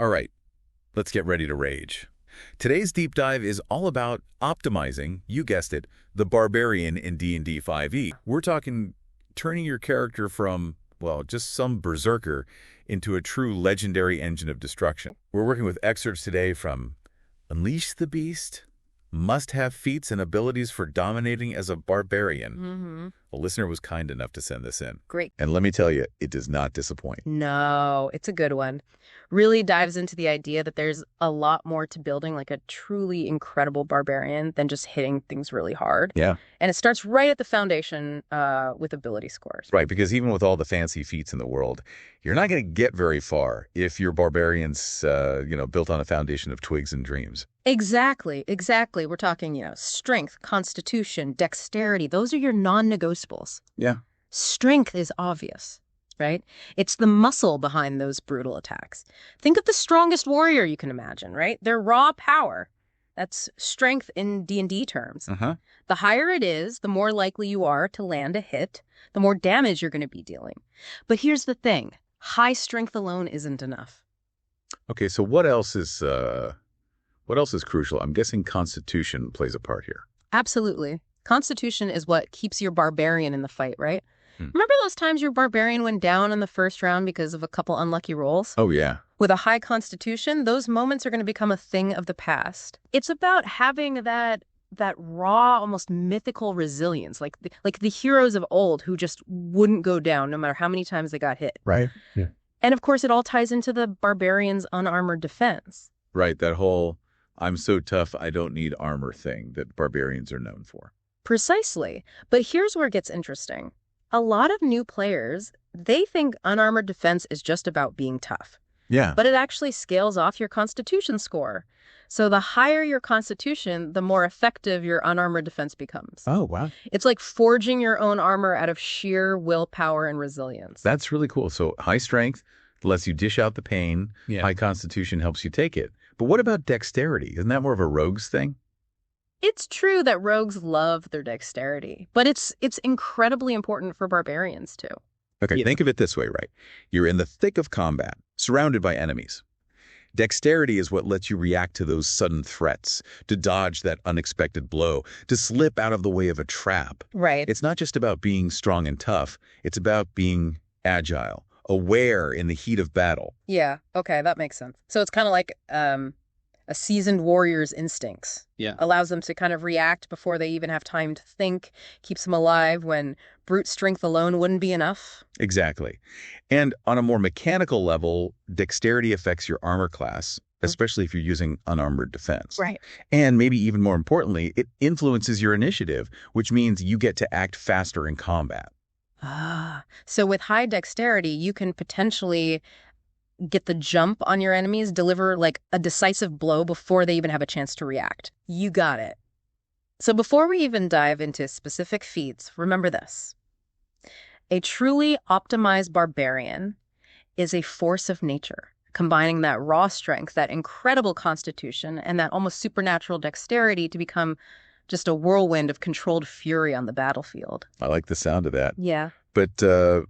All right, let's get ready to rage. Today's deep dive is all about optimizing, you guessed it, the Barbarian in D&D 5e. We're talking turning your character from, well, just some berserker into a true legendary engine of destruction. We're working with excerpts today from Unleash the Beast, Must-Have Feats and Abilities for Dominating as a Barbarian. A listener was kind enough to send this in. Great. And let me tell you, it does not disappoint. No, it's a good one. Really dives into the idea that there's a lot more to building like a truly incredible barbarian than just hitting things really hard. Yeah. And it starts right at the foundation with ability scores. Right, because even with all the fancy feats in the world, you're not going to get very far if your barbarian's, built on a foundation of twigs and dreams. Exactly. We're talking, strength, constitution, dexterity. Those are your non-negotiables. Yeah. Strength is obvious, right? It's the muscle behind those brutal attacks. Think of the strongest warrior you can imagine, right? Their raw power. That's strength in D&D terms. The higher it is, the more likely you are to land a hit, the more damage you're going to be dealing. But here's the thing. High strength alone isn't enough. Okay, so what else is crucial? I'm guessing constitution plays a part here. Absolutely. Constitution is what keeps your barbarian in the fight, right? Remember those times your barbarian went down in the first round because of a couple unlucky rolls? Oh, yeah. With a high constitution, those moments are going to become a thing of the past. It's about having that raw, almost mythical resilience, like the heroes of old who just wouldn't go down no matter how many times they got hit. Right. Yeah. And of course, it all ties into the barbarian's unarmored defense. Right, that whole I'm so tough I don't need armor thing that barbarians are known for. Precisely. But here's where it gets interesting. A lot of new players, they think unarmored defense is just about being tough. Yeah. But it actually scales off your constitution score. So the higher your constitution, the more effective your unarmored defense becomes. Oh, wow. It's like forging your own armor out of sheer willpower and resilience. That's really cool. So high strength lets you dish out the pain. Yeah. High constitution helps you take it. But what about dexterity? Isn't that more of a rogues thing? It's true that rogues love their dexterity, but it's incredibly important for barbarians too. Okay, Yeah. think of it this way, right? You're in the thick of combat, surrounded by enemies. Dexterity is what lets you react to those sudden threats, to dodge that unexpected blow, to slip out of the way of a trap. Right. It's not just about being strong and tough. It's about being agile, aware in the heat of battle. Yeah, okay, that makes sense. So it's kind of like a seasoned warrior's instincts. Yeah. Allows them to kind of react before they even have time to think, keeps them alive when brute strength alone wouldn't be enough. Exactly. And on a more mechanical level, dexterity affects your armor class, especially if you're using unarmored defense. Right. And maybe even more importantly, it influences your initiative, which means you get to act faster in combat. So with high dexterity, you can potentially get the jump on your enemies, deliver like a decisive blow before they even have a chance to react. You got it. So before we even dive into specific feats, remember this. A truly optimized barbarian is a force of nature, combining that raw strength, that incredible constitution, and that almost supernatural dexterity to become just a whirlwind of controlled fury on the battlefield. I like the sound of that. Yeah. But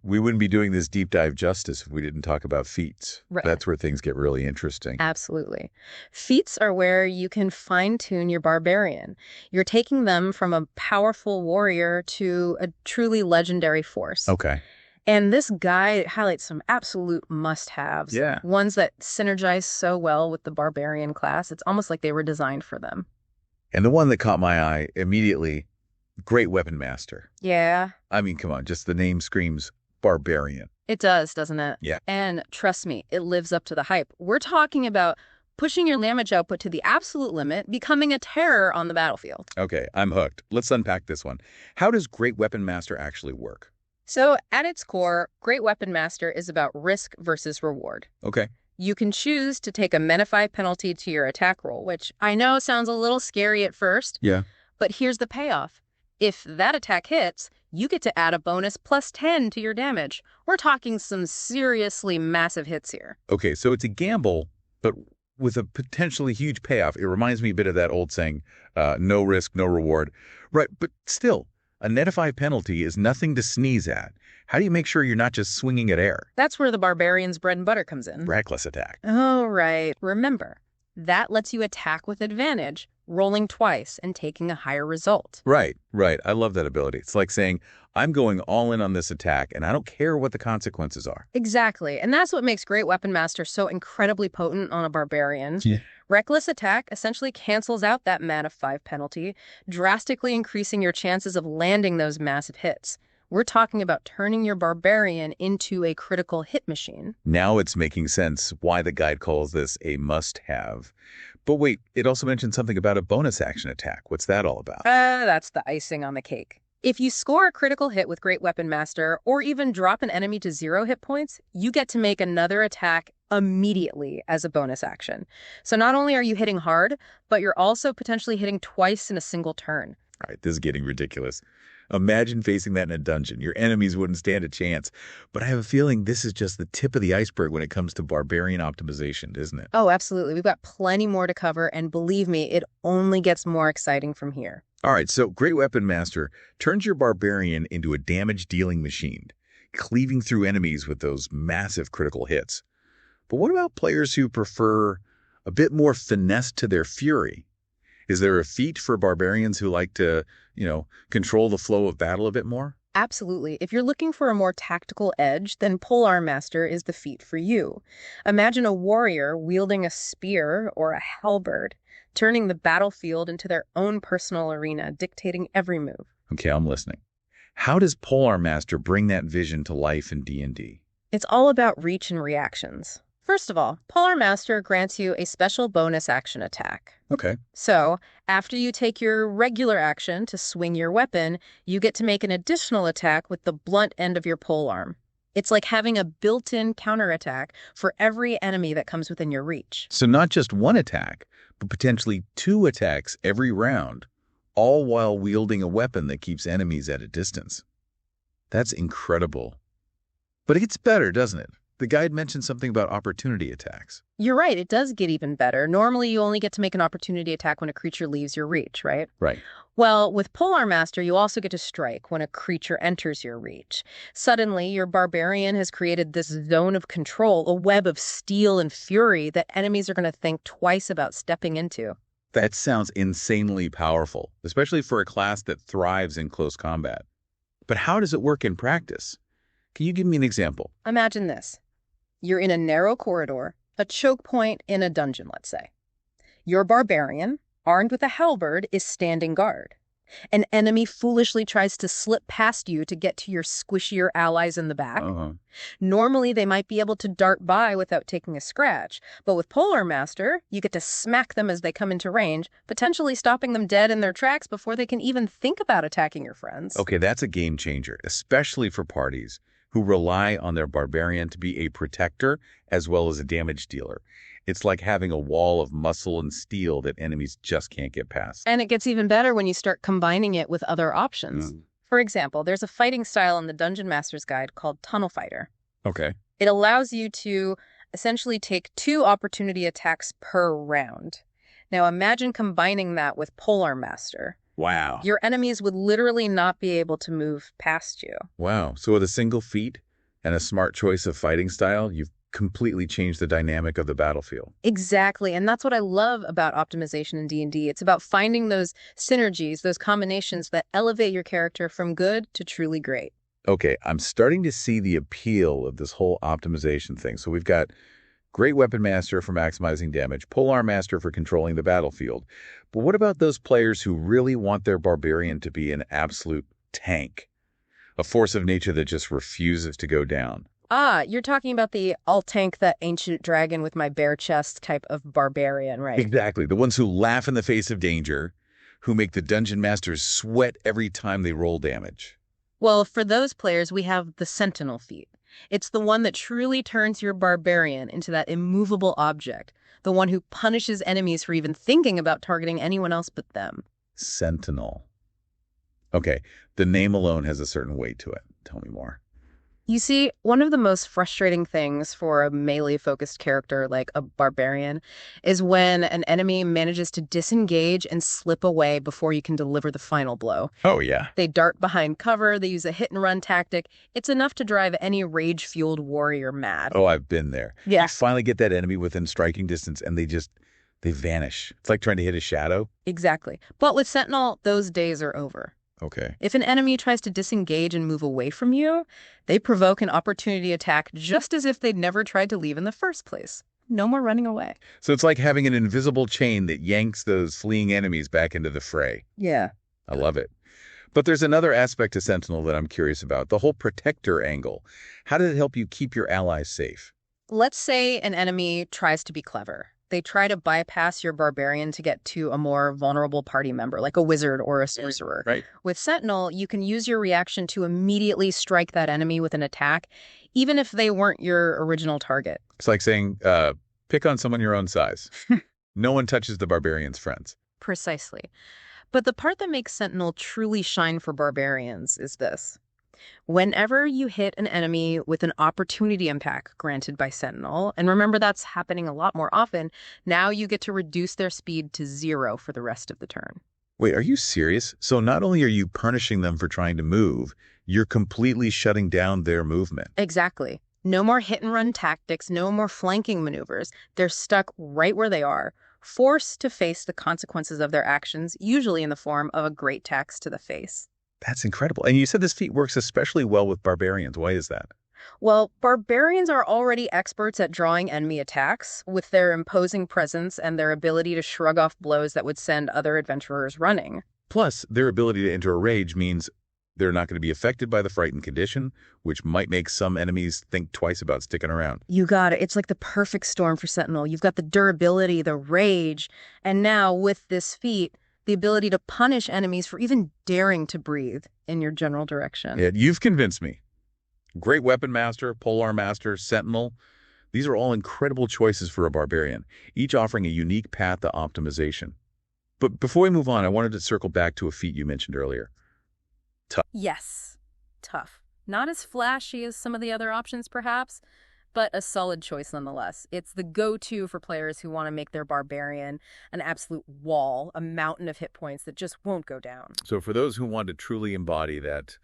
we wouldn't be doing this deep dive justice if we didn't talk about feats. Right. That's where things get really interesting. Absolutely. Feats are where you can fine-tune your barbarian. You're taking them from a powerful warrior to a truly legendary force. Okay. And this guide highlights some absolute must-haves. Yeah. Ones that synergize so well with the barbarian class. It's almost like they were designed for them. And the one that caught my eye immediately, Great Weapon Master. Yeah. I mean, come on, just the name screams Barbarian. It does, doesn't it? Yeah. And trust me, it lives up to the hype. We're talking about pushing your damage output to the absolute limit, becoming a terror on the battlefield. Okay, I'm hooked. Let's unpack this one. How does Great Weapon Master actually work? So at its core, Great Weapon Master is about risk versus reward. Okay. You can choose to take a -5 penalty to your attack roll, which I know sounds a little scary at first. Yeah. But here's the payoff. If that attack hits, you get to add a bonus +10 to your damage. We're talking some seriously massive hits here. Okay, so it's a gamble, but with a potentially huge payoff. It reminds me a bit of that old saying, no risk, no reward. Right, but still, a -5 penalty is nothing to sneeze at. How do you make sure you're not just swinging at air? That's where the Barbarian's bread and butter comes in. Reckless attack. Oh, right. Remember, that lets you attack with advantage, rolling twice and taking a higher result. Right, right. I love that ability. It's like saying, I'm going all in on this attack, and I don't care what the consequences are. Exactly. And that's what makes Great Weapon Master so incredibly potent on a Barbarian. Yeah. Reckless attack essentially cancels out that mana 5 penalty, drastically increasing your chances of landing those massive hits. We're talking about turning your Barbarian into a critical hit machine. Now it's making sense why the guide calls this a must-have. But wait, it also mentioned something about a bonus action attack. What's that all about? That's the icing on the cake. If you score a critical hit with Great Weapon Master, or even drop an enemy to 0 hit points, you get to make another attack immediately as a bonus action. So not only are you hitting hard, but you're also potentially hitting twice in a single turn. All right, this is getting ridiculous. Imagine facing that in a dungeon. Your enemies wouldn't stand a chance. But I have a feeling this is just the tip of the iceberg when it comes to Barbarian optimization, isn't it? Oh, absolutely. We've got plenty more to cover, and believe me, it only gets more exciting from here. All right, so Great Weapon Master turns your Barbarian into a damage-dealing machine, cleaving through enemies with those massive critical hits. But what about players who prefer a bit more finesse to their fury? Is there a feat for Barbarians who like to, control the flow of battle a bit more? Absolutely. If you're looking for a more tactical edge, then Polearm Master is the feat for you. Imagine a warrior wielding a spear or a halberd, turning the battlefield into their own personal arena, dictating every move. Okay, I'm listening. How does Polearm Master bring that vision to life in D&D? It's all about reach and reactions. First of all, Polearm Master grants you a special bonus action attack. Okay. So, after you take your regular action to swing your weapon, you get to make an additional attack with the blunt end of your polearm. It's like having a built-in counterattack for every enemy that comes within your reach. So not just one attack, but potentially 2 attacks every round, all while wielding a weapon that keeps enemies at a distance. That's incredible. But it gets better, doesn't it? The guide mentioned something about opportunity attacks. You're right, it does get even better. Normally, you only get to make an opportunity attack when a creature leaves your reach, right? Right. Well, with Polearm Master, you also get to strike when a creature enters your reach. Suddenly, your Barbarian has created this zone of control, a web of steel and fury that enemies are going to think twice about stepping into. That sounds insanely powerful, especially for a class that thrives in close combat. But how does it work in practice? Can you give me an example? Imagine this. You're in a narrow corridor, a choke point in a dungeon, let's say. Your Barbarian, armed with a halberd, is standing guard. An enemy foolishly tries to slip past you to get to your squishier allies in the back. Normally, they might be able to dart by without taking a scratch, but with Polearm Master, you get to smack them as they come into range, potentially stopping them dead in their tracks before they can even think about attacking your friends. Okay, that's a game changer, especially for parties who rely on their Barbarian to be a protector as well as a damage dealer. It's like having a wall of muscle and steel that enemies just can't get past. And it gets even better when you start combining it with other options. For example, there's a fighting style in the Dungeon Master's Guide called Tunnel Fighter. Okay. It allows you to essentially take 2 opportunity attacks per round. Now imagine combining that with Polearm Master. Wow. Your enemies would literally not be able to move past you. Wow. So with a single feat and a smart choice of fighting style, you've completely changed the dynamic of the battlefield. Exactly. And that's what I love about optimization in D&D. It's about finding those synergies, those combinations that elevate your character from good to truly great. Okay, I'm starting to see the appeal of this whole optimization thing. So we've got Great Weapon Master for maximizing damage, Polearm Master for controlling the battlefield. But what about those players who really want their Barbarian to be an absolute tank? A force of nature that just refuses to go down. You're talking about the I'll tank that ancient dragon with my bare chest type of Barbarian, right? Exactly. The ones who laugh in the face of danger, who make the Dungeon Masters sweat every time they roll damage. Well, for those players, we have the Sentinel feat. It's the one that truly turns your Barbarian into that immovable object, the one who punishes enemies for even thinking about targeting anyone else but them. Sentinel. Okay, the name alone has a certain weight to it. Tell me more. You see, one of the most frustrating things for a melee-focused character like a barbarian is when an enemy manages to disengage and slip away before you can deliver the final blow. Oh, yeah. They dart behind cover, they use a hit-and-run tactic. It's enough to drive any rage-fueled warrior mad. Oh, I've been there. Yeah. You finally get that enemy within striking distance, and they vanish. It's like trying to hit a shadow. Exactly. But with Sentinel, those days are over. Okay. If an enemy tries to disengage and move away from you, they provoke an opportunity attack just as if they'd never tried to leave in the first place. No more running away. So it's like having an invisible chain that yanks those fleeing enemies back into the fray. Yeah. I love it. But there's another aspect to Sentinel that I'm curious about, the whole protector angle. How did it help you keep your allies safe? Let's say an enemy tries to be clever. They try to bypass your barbarian to get to a more vulnerable party member, like a wizard or a sorcerer. Right. With Sentinel, you can use your reaction to immediately strike that enemy with an attack, even if they weren't your original target. It's like saying, pick on someone your own size. No one touches the barbarian's friends. Precisely. But the part that makes Sentinel truly shine for barbarians is this. Whenever you hit an enemy with an opportunity impact granted by Sentinel, and remember that's happening a lot more often, now you get to reduce their speed to 0 for the rest of the turn. Wait, are you serious? So not only are you punishing them for trying to move, you're completely shutting down their movement. Exactly. No more hit-and-run tactics, no more flanking maneuvers. They're stuck right where they are, forced to face the consequences of their actions, usually in the form of a great tax to the face. That's incredible. And you said this feat works especially well with barbarians. Why is that? Well, barbarians are already experts at drawing enemy attacks, with their imposing presence and their ability to shrug off blows that would send other adventurers running. Plus, their ability to enter a rage means they're not going to be affected by the frightened condition, which might make some enemies think twice about sticking around. You got it. It's like the perfect storm for Sentinel. You've got the durability, the rage, and now with this feat, the ability to punish enemies for even daring to breathe in your general direction. Yeah, you've convinced me. Great Weapon Master, Polearm Master, Sentinel. These are all incredible choices for a barbarian, each offering a unique path to optimization. But before we move on, I wanted to circle back to a feat you mentioned earlier. Yes, tough. Not as flashy as some of the other options, perhaps, but a solid choice nonetheless. It's the go-to for players who want to make their barbarian an absolute wall, a mountain of hit points that just won't go down. So for those who want to truly embody that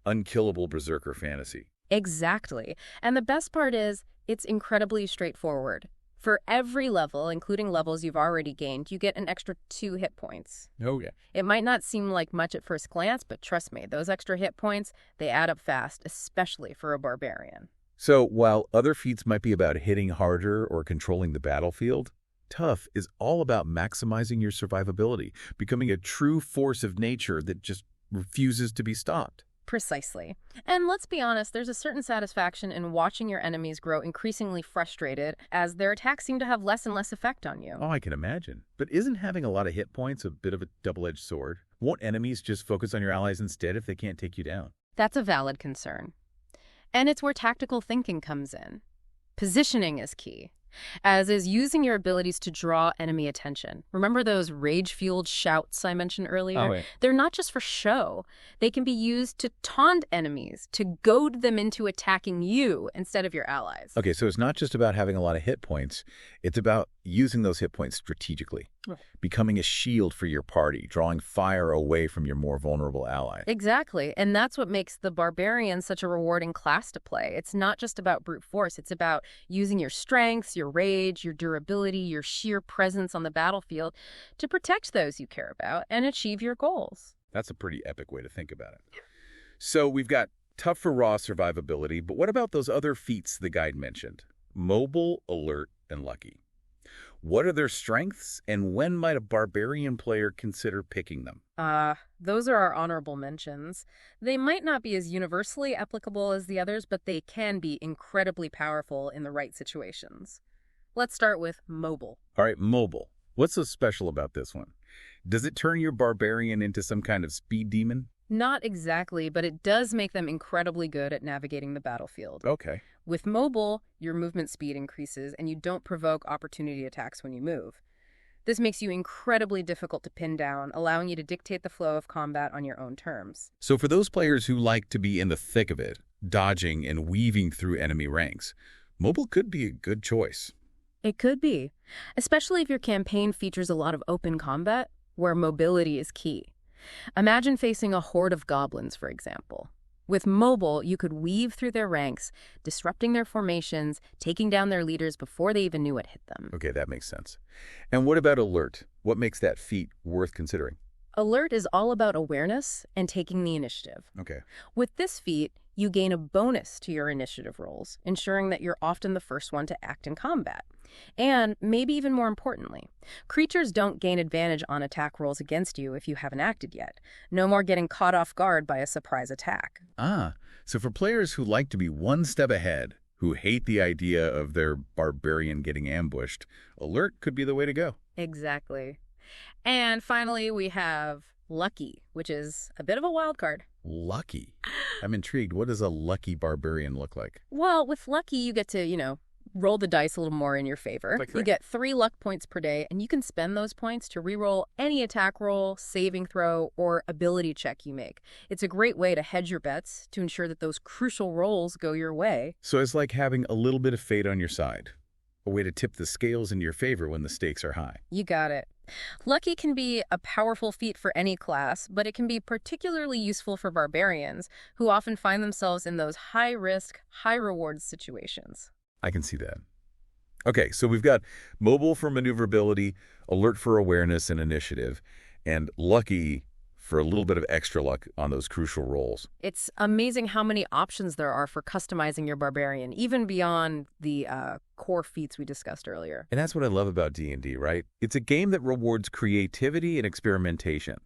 unkillable berserker fantasy. Exactly. And the best part is, it's incredibly straightforward. For every level, including levels you've already gained, you get an extra 2 hit points. Oh, yeah. It might not seem like much at first glance, but trust me, those extra hit points, they add up fast, especially for a barbarian. So while other feats might be about hitting harder or controlling the battlefield, Tough is all about maximizing your survivability, becoming a true force of nature that just refuses to be stopped. Precisely. And let's be honest, there's a certain satisfaction in watching your enemies grow increasingly frustrated as their attacks seem to have less and less effect on you. Oh, I can imagine. But isn't having a lot of hit points a bit of a double-edged sword? Won't enemies just focus on your allies instead if they can't take you down? That's a valid concern. And it's where tactical thinking comes in. Positioning is key, as is using your abilities to draw enemy attention. Remember those rage-fueled shouts I mentioned earlier? Oh, yeah. They're not just for show. They can be used to taunt enemies, to goad them into attacking you instead of your allies. Okay, so it's not just about having a lot of hit points. It's about using those hit points strategically, becoming a shield for your party, drawing fire away from your more vulnerable ally. Exactly, and that's what makes the Barbarian such a rewarding class to play. It's not just about brute force. It's about using your strengths, your rage, your durability, your sheer presence on the battlefield to protect those you care about and achieve your goals. That's a pretty epic way to think about it. So we've got tough for raw survivability, but what about those other feats the guide mentioned? Mobile, alert, and lucky. What are their strengths, and when might a barbarian player consider picking them? Those are our honorable mentions. They might not be as universally applicable as the others, but they can be incredibly powerful in the right situations. Let's start with mobile. All right, mobile. What's so special about this one? Does it turn your barbarian into some kind of speed demon? Not exactly, but it does make them incredibly good at navigating the battlefield. Okay. With mobile, your movement speed increases and you don't provoke opportunity attacks when you move. This makes you incredibly difficult to pin down, allowing you to dictate the flow of combat on your own terms. So for those players who like to be in the thick of it, dodging and weaving through enemy ranks, mobile could be a good choice. It could be, especially if your campaign features a lot of open combat, where mobility is key. Imagine facing a horde of goblins, for example. With mobile, you could weave through their ranks, disrupting their formations, taking down their leaders before they even knew what hit them. Okay, that makes sense. And what about alert? What makes that feat worth considering? Alert is all about awareness and taking the initiative. Okay. With this feat, you gain a bonus to your initiative rolls, ensuring that you're often the first one to act in combat. And maybe even more importantly, creatures don't gain advantage on attack rolls against you if you haven't acted yet. No more getting caught off guard by a surprise attack. So for players who like to be one step ahead, who hate the idea of their barbarian getting ambushed, alert could be the way to go. Exactly. And finally, we have lucky, which is a bit of a wild card. Lucky? I'm intrigued. What does a lucky barbarian look like? Well, with lucky, you get to, roll the dice a little more in your favor. Like you get 3 luck points per day, and you can spend those points to reroll any attack roll, saving throw, or ability check you make. It's a great way to hedge your bets to ensure that those crucial rolls go your way. So it's like having a little bit of fate on your side. A way to tip the scales in your favor when the stakes are high. You got it. Lucky can be a powerful feat for any class, but it can be particularly useful for barbarians, who often find themselves in those high-risk, high-reward situations. I can see that. Okay, so we've got mobile for maneuverability, alert for awareness and initiative, and lucky for a little bit of extra luck on those crucial rolls. It's amazing how many options there are for customizing your barbarian, even beyond the core feats we discussed earlier. And that's what I love about D&D, right? It's a game that rewards creativity and experimentation.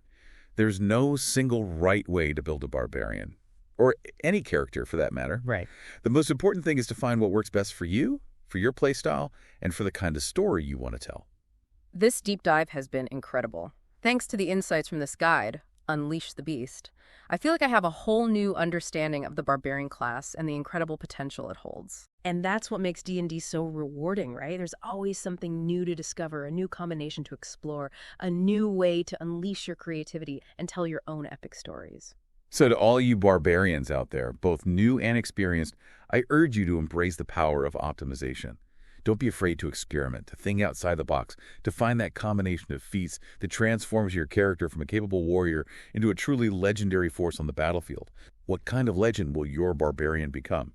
There's no single right way to build a barbarian, or any character for that matter. Right. The most important thing is to find what works best for you, for your playstyle, and for the kind of story you want to tell. This deep dive has been incredible. Thanks to the insights from this guide, Unleash the Beast, I feel like I have a whole new understanding of the barbarian class and the incredible potential it holds. And that's what makes D&D so rewarding, right? There's always something new to discover, a new combination to explore, a new way to unleash your creativity and tell your own epic stories. So to all you barbarians out there, both new and experienced, I urge you to embrace the power of optimization. Don't be afraid to experiment, to think outside the box, to find that combination of feats that transforms your character from a capable warrior into a truly legendary force on the battlefield. What kind of legend will your barbarian become?